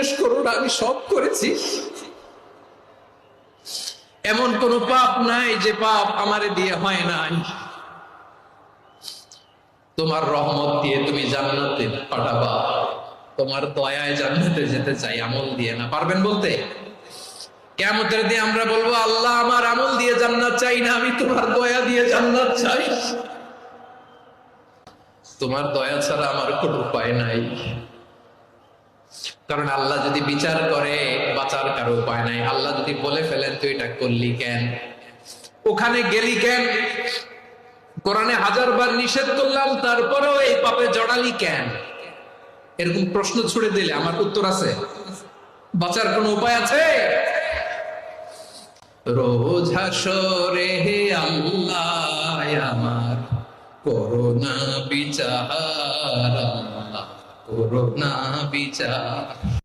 জিজ্ঞেস করো না, আমি সব করেছি। এমন কোন পাপ নাই যে পাপ আমারে দিয়ে হয় নাই। তোমার রহমত দিয়ে তুমি জান্নাতে পাঠাবা, তোমার দয়ায় জান্নাতে যেতে চাই, আমল দিয়ে না। পারবেন বলতে? কিয়ামতের দিন আমরা বলবো, আল্লাহ আমার আমল দিয়ে জান্নাত চাই না, আমি তোমার দয়া দিয়ে জান্নাত চাই। তোমার দয়া ছাড়া আমার কোনো উপায় নাই। কারণ আল্লাহ যদি বিচার করে, বাঁচার কারো উপায় নাই। আল্লাহ যদি বলে ফেলেন তুই এটা করলি কেন, ওখানে গেলি কেন, কোরআনে 1000 বার নিষেধ করলাম তারপরেও এই পাপে জড়ালি কেন, এরকম প্রশ্ন ছুড়ে দিলে আমার উত্তর আছে? বাঁচার কোনো উপায় আছে? রোজ হাসরে হে আল্লাহ আমার করোনা বিচার, আল্লাহ করোনা বিচার।